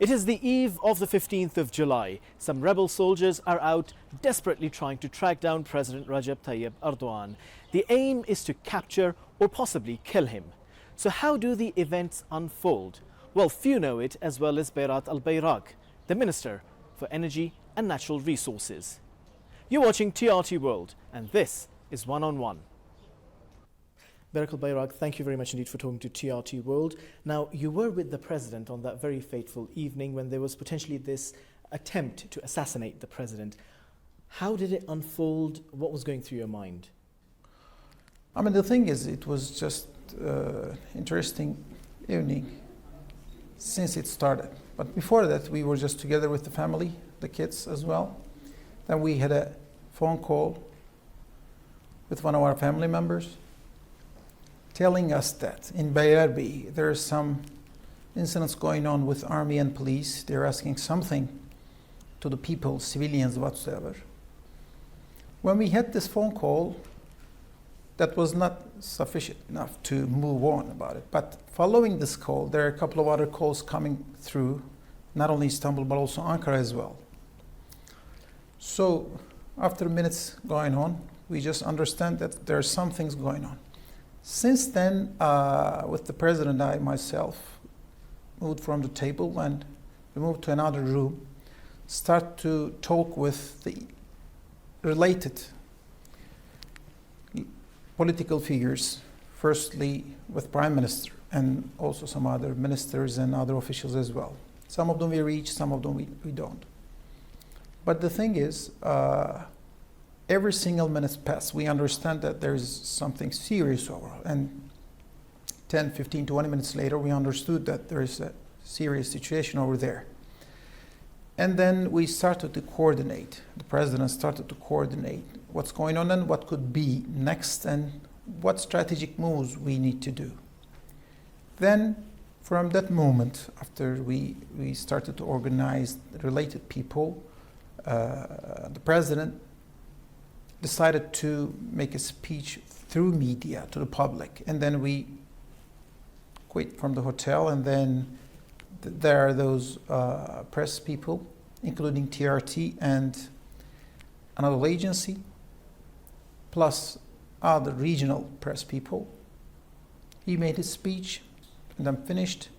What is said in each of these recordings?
It is the eve of the 15th of July. Some rebel soldiers are out desperately trying to track down President Recep Tayyip Erdogan. The aim is to capture or possibly kill him. So how do the events unfold? Well, few know it as well as Berat Albayrak, the Minister for Energy and Natural Resources. You're watching TRT World, and this is One on One. Berat Albayrak, thank you very much indeed for talking to TRT World. Now, you were with the President on that very fateful evening when there was potentially this attempt to assassinate the President. How did it unfold? What was going through your mind? I mean, the thing is, it was just interesting evening since it started. But before that, we were just together with the family, the kids as well. Then we had a phone call with one of our family members telling us that in Bayerbi there are some incidents going on with army and police. They're asking something to the people, civilians whatsoever. When we had this phone call, that was not sufficient enough to move on about it. But following this call, there are a couple of other calls coming through, not only Istanbul but also Ankara as well. So after minutes going on, we just understand that there are some things going on. Since then, with the President, I myself moved from the table and we moved to another room, start to talk with the related political figures, firstly with Prime Minister and also some other ministers and other officials as well. Some of them we reach, some of them we don't. But the thing is, every single minute passed, we understand that there is something serious over. And 10, 15, 20 minutes later, we understood that there is a serious situation over there. And then we started to coordinate. The President started to coordinate what's going on and what could be next and what strategic moves we need to do. Then, from that moment, after we started to organize the related people, the President decided to make a speech through media to the public. And then we quit from the hotel, and then there are those press people, including TRT and another agency, plus other regional press people. He made his speech, and then finished.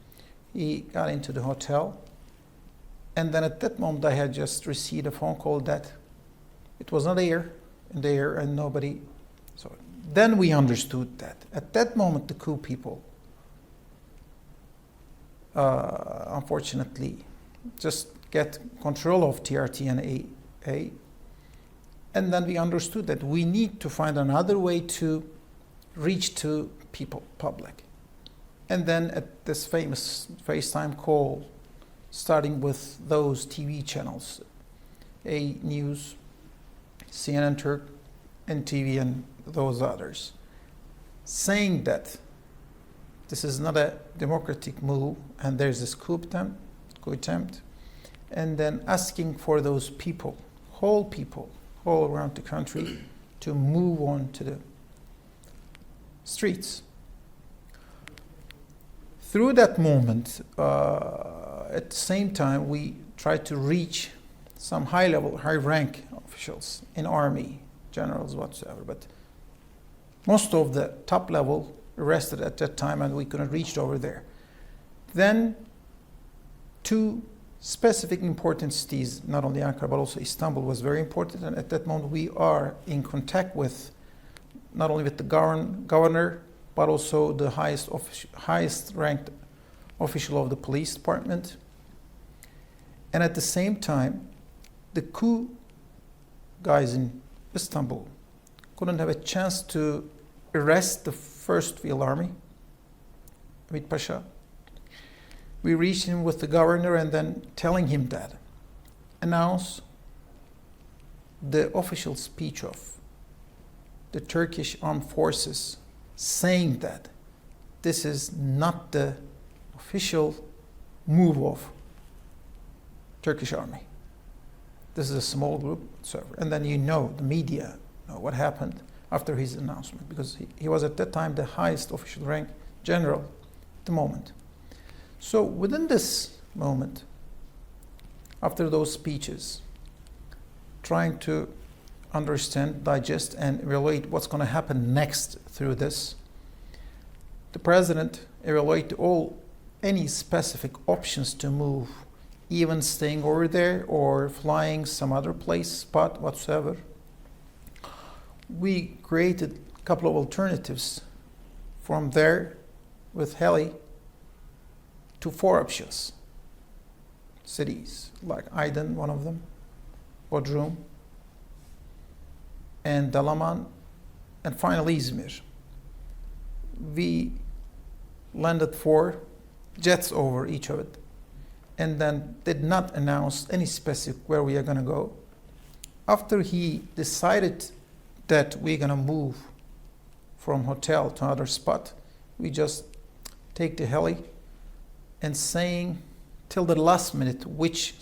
He got into the hotel. And then at that moment, I had just received a phone call that it was not in the air and nobody. So then we understood that. At that moment, the coup people, unfortunately, just get control of TRT and AA. And then we understood that we need to find another way to reach to people, public. And then at this famous FaceTime call, starting with those TV channels, A News, CNN Turk, NTV, and those others, saying that this is not a democratic move and there's this coup attempt, and then asking for those people all around the country to move on to the streets. Through that moment, at the same time, we tried to reach some high-rank officials in army, generals whatsoever, but most of the top level arrested at that time and we couldn't reach over there. Then two specific important cities, not only Ankara but also Istanbul, was very important, and at that moment we are in contact with not only with the governor but also the highest ranked official of the police department. And at the same time, the coup guys in Istanbul couldn't have a chance to arrest the first field army, Hamid Pasha. We reached him with the governor and then telling him that, announce the official speech of the Turkish armed forces saying that this is not the official move of Turkish army. This is a small group, whatsoever. And then the media know what happened after his announcement, because he was at that time the highest official rank general at the moment. So within this moment, after those speeches, trying to understand, digest, and evaluate what's going to happen next through this, the president evaluated any specific options to move, even staying over there or flying some other place, spot, whatsoever. We created a couple of alternatives from there with heli to 4 options. Cities like Aydın, one of them, Bodrum, and Dalaman, and finally Izmir. We landed 4 jets over each of it, and then did not announce any specific where we are going to go. After he decided that we're going to move from hotel to another spot, we just take the heli and saying till the last minute which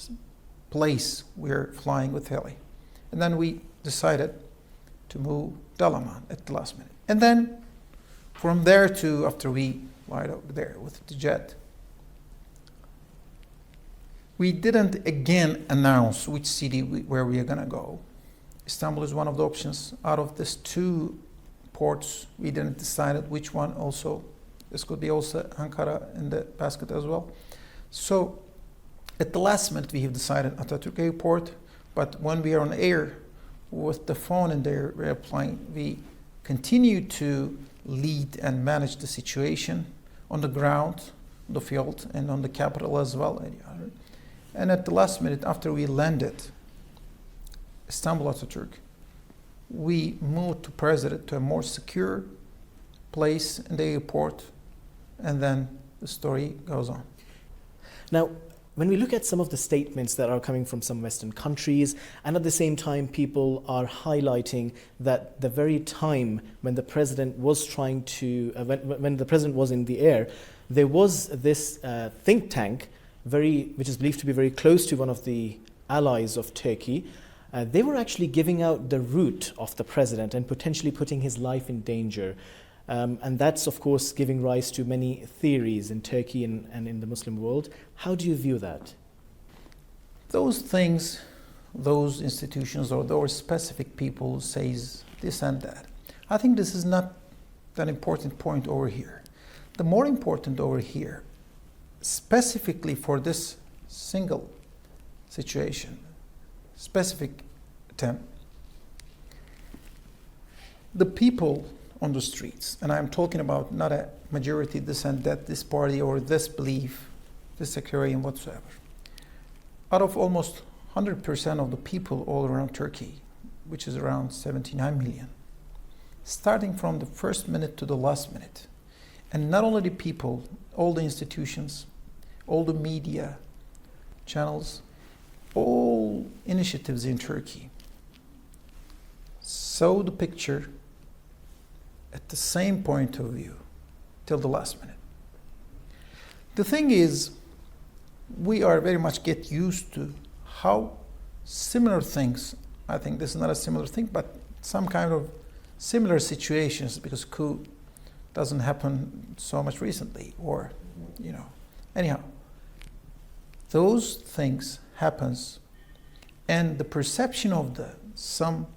place we're flying with heli. And then we decided to move Dalaman at the last minute. And then from there to, after we flight over there with the jet, we didn't again announce which city where we are going to go. Istanbul is one of the options. Out of these 2 ports, we didn't decide which one also. This could be also Ankara in the basket as well. So at the last minute, we have decided Atatürk Airport, but when we are on air with the phone in the airplane, we continue to lead and manage the situation on the ground, the field, and on the capital as well. And at the last minute, after we landed Istanbul Atatürk, we moved to President to a more secure place in the airport, and then the story goes on. Now, when we look at some of the statements that are coming from some Western countries, and at the same time people are highlighting that the very time when the president was trying to, when the president was in the air, there was this think tank, which is believed to be very close to one of the allies of Turkey. They were actually giving out the route of the president and potentially putting his life in danger. And that's, of course, giving rise to many theories in Turkey and in the Muslim world. How do you view that? Those things, those institutions or those specific people says this and that. I think this is not an important point over here. The more important over here, specifically for this single situation, specific attempt, the people on the streets, and I'm talking about not a majority, this and that, this party or this belief, this sectarian whatsoever. Out of almost 100% of the people all around Turkey, which is around 79 million, starting from the first minute to the last minute, and not only the people, all the institutions, all the media channels, all initiatives in Turkey saw the picture at the same point of view till the last minute. The thing is, we are very much get used to how similar things, I think this is not a similar thing, but some kind of similar situations, because coup doesn't happen so much recently, or, anyhow, those things happens, and the perception of some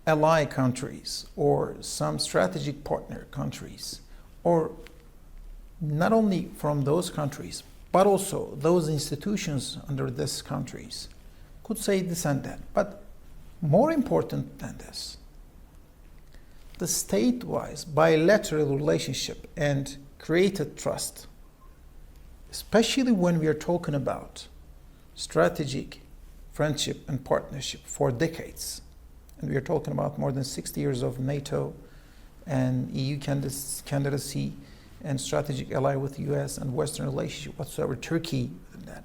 ally countries or some strategic partner countries, or not only from those countries, but also those institutions under these countries could say this and that. But more important than this, the state-wise bilateral relationship and created trust, especially when we are talking about strategic friendship and partnership for decades. And we are talking about more than 60 years of NATO and EU candidacy and strategic ally with the US and Western relationship whatsoever, Turkey and that.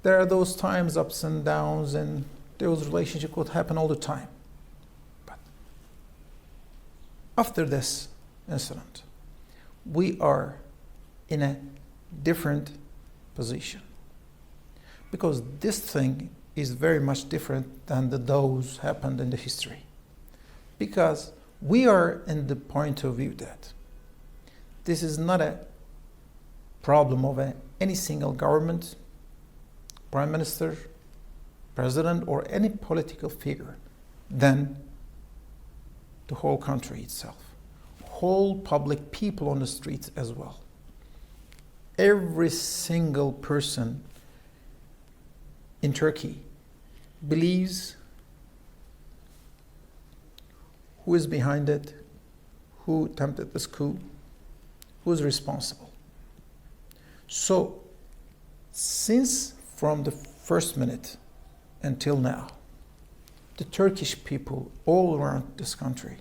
There are those times, ups and downs, and those relationships could happen all the time. But after this incident, we are in a different position, because this thing is very much different than those happened in the history. Because we are in the point of view that this is not a problem of a any single government, prime minister, president, or any political figure than the whole country itself. Whole public people on the streets as well. Every single person in Turkey believes who is behind it, who attempted this coup, who is responsible. So, since from the first minute until now, the Turkish people all around this country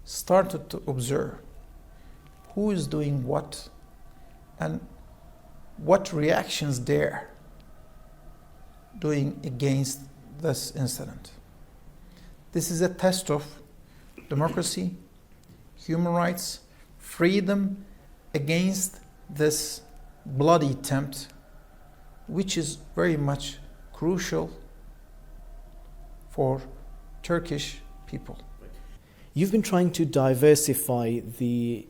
started to observe who is doing what and what reactions they're doing against this incident. This is a test of democracy, human rights, freedom against this bloody attempt, which is very much crucial for Turkish people. You've been trying to diversify the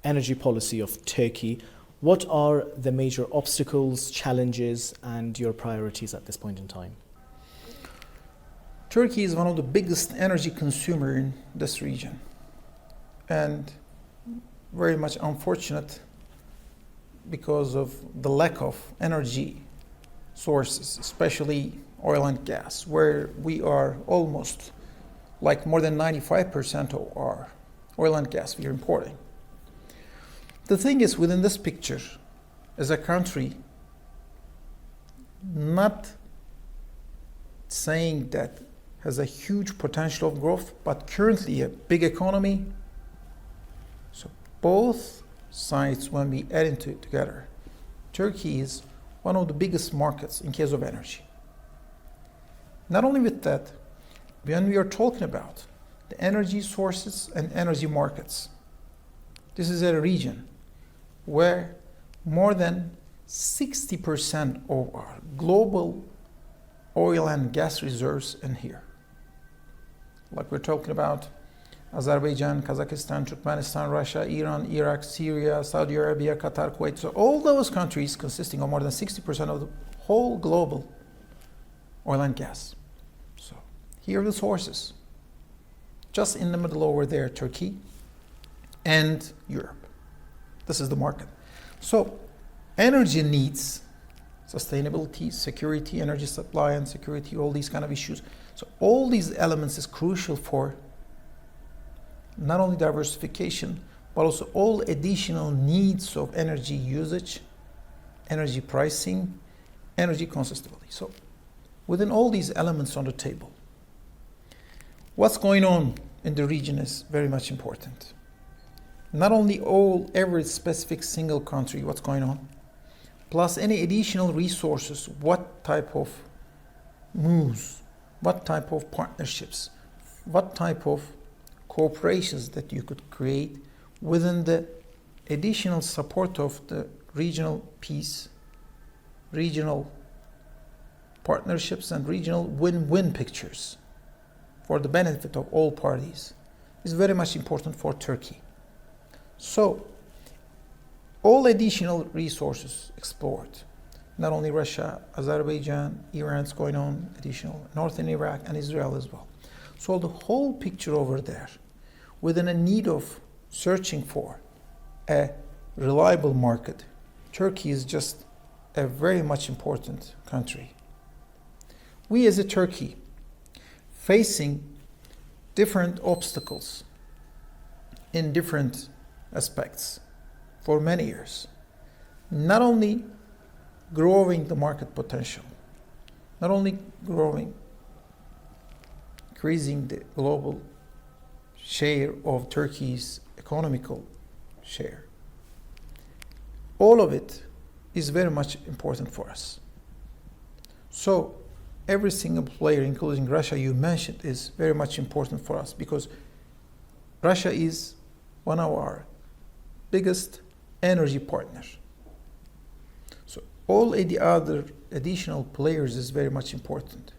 energy policy of Turkey. What are the major obstacles, challenges, and your priorities at this point in time? Turkey is one of the biggest energy consumer in this region, and very much unfortunate because of the lack of energy sources, especially oil and gas, where we are almost like more than 95% of our oil and gas we are importing. The thing is, within this picture, as a country, not saying that has a huge potential of growth, but currently a big economy. So both sides, when we add into it together, Turkey is one of the biggest markets in case of energy. Not only with that, when we are talking about the energy sources and energy markets, this is a region where more than 60% of our global oil and gas reserves in here. Like we're talking about Azerbaijan, Kazakhstan, Turkmenistan, Russia, Iran, Iraq, Syria, Saudi Arabia, Qatar, Kuwait. So all those countries consisting of more than 60% of the whole global oil and gas. So here are the sources. Just in the middle over there, Turkey and Europe. This is the market. So energy needs, sustainability, security, energy supply and security, all these kind of issues. So all these elements is crucial for not only diversification, but also all additional needs of energy usage, energy pricing, energy consistency. So within all these elements on the table, what's going on in the region is very much important. Not only every specific single country, what's going on, plus any additional resources, what type of moves, what type of partnerships, what type of cooperations that you could create within the additional support of the regional peace, regional partnerships, and regional win-win pictures for the benefit of all parties is very much important for Turkey. So, all additional resources explored, not only Russia, Azerbaijan, Iran's going on, additional, northern Iraq and Israel as well. So the whole picture over there, within a need of searching for a reliable market, Turkey is just a very much important country. We as a Turkey, facing different obstacles in different aspects for many years, not only growing the market potential, not only increasing the global share of Turkey's economical share. All of it is very much important for us. So every single player, including Russia you mentioned, is very much important for us because Russia is one of our biggest energy partners. So all the other additional players is very much important.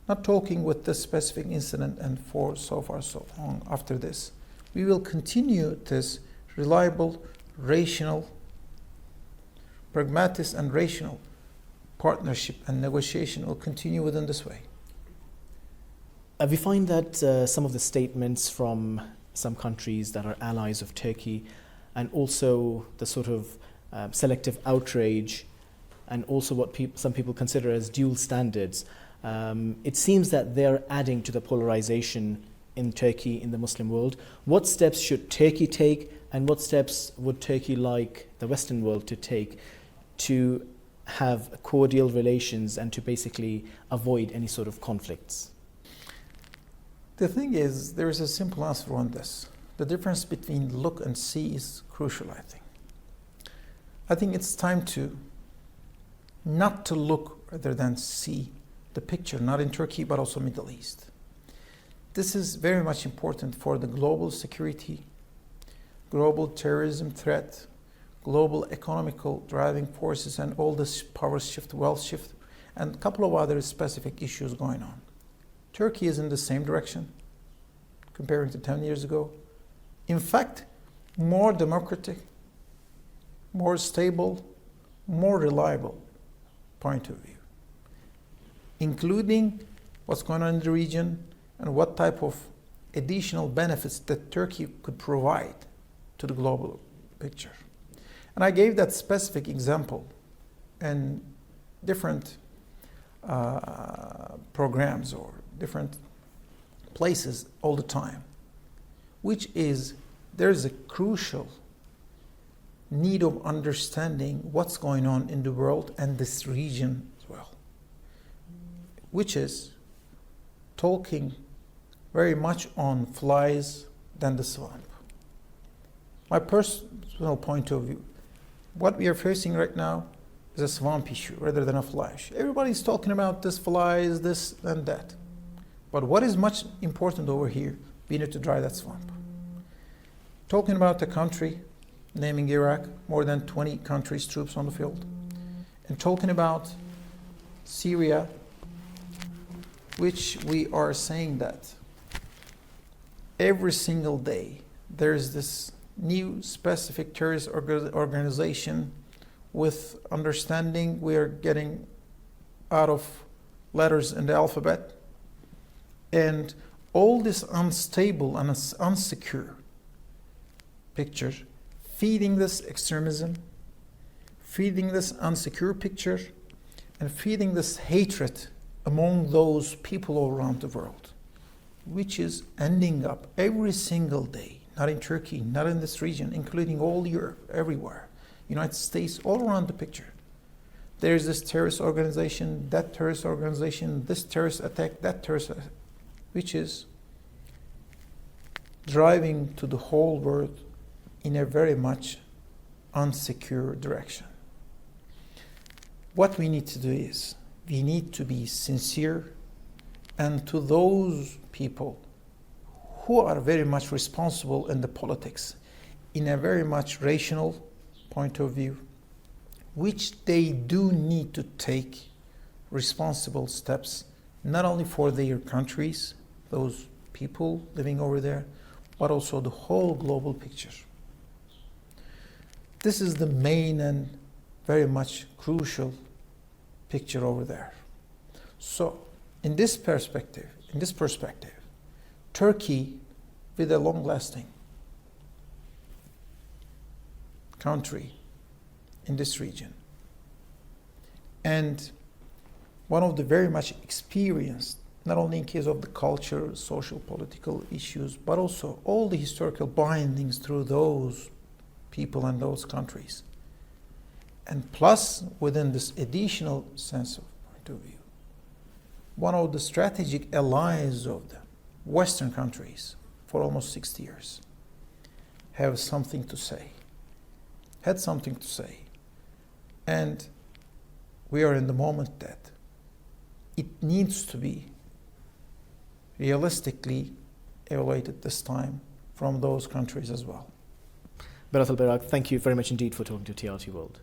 Not talking with this specific incident and for so long after this. We will continue this reliable, rational pragmatic and rational partnership and negotiation will continue within this way. We find that some of the statements from some countries that are allies of Turkey, and also the sort of selective outrage, and also what some people consider as dual standards, it seems that they're adding to the polarization in Turkey, in the Muslim world. What steps should Turkey take, and what steps would Turkey like the Western world to take to have cordial relations and to basically avoid any sort of conflicts? The thing is, there is a simple answer on this. The difference between look and see is crucial, I think. I think it's time to not to look rather than see the picture, not in Turkey, but also Middle East. This is very much important for the global security, global terrorism threat, global economical driving forces, and all this power shift, wealth shift, and a couple of other specific issues going on. Turkey is in the same direction, comparing to 10 years ago. In fact, more democratic, more stable, more reliable point of view, including what's going on in the region and what type of additional benefits that Turkey could provide to the global picture. And I gave that specific example in different programs or different places all the time, which is there's a crucial need of understanding what's going on in the world and this region as well, which is talking very much on flies than the swamp. My personal point of view, what we are facing right now is a swamp issue rather than a fly issue. Everybody's talking about this flies, this and that. But what is much important over here, we need to dry that swamp. Talking about the country, naming Iraq, more than 20 countries, troops on the field. And talking about Syria, which we are saying that every single day there's this new specific terrorist organization with understanding we are getting out of letters in the alphabet, and all this unstable and unsecure picture feeding this extremism, feeding this unsecure picture, and feeding this hatred among those people all around the world, which is ending up every single day, not in Turkey, not in this region, including all Europe, everywhere, United States, all around the picture. There's this terrorist organization, that terrorist organization, this terrorist attack, that terrorist attack, which is driving to the whole world in a very much unsecure direction. What we need to do is, we need to be sincere, and to those people who are very much responsible in the politics, in a very much rational point of view, which they do need to take responsible steps, not only for their countries, those people living over there, but also the whole global picture. This is the main and very much crucial picture over there. So, in this perspective, Turkey, with a long-lasting country in this region, and one of the very much experienced, not only in case of the culture, social, political issues, but also all the historical bindings through those people and those countries. And plus, within this additional sense of point of view, one of the strategic allies of the Western countries for almost 60 years have something to say, had something to say. And we are in the moment that it needs to be realistically evaluated this time from those countries as well. Berat Albayrak, thank you very much indeed for talking to TRT World.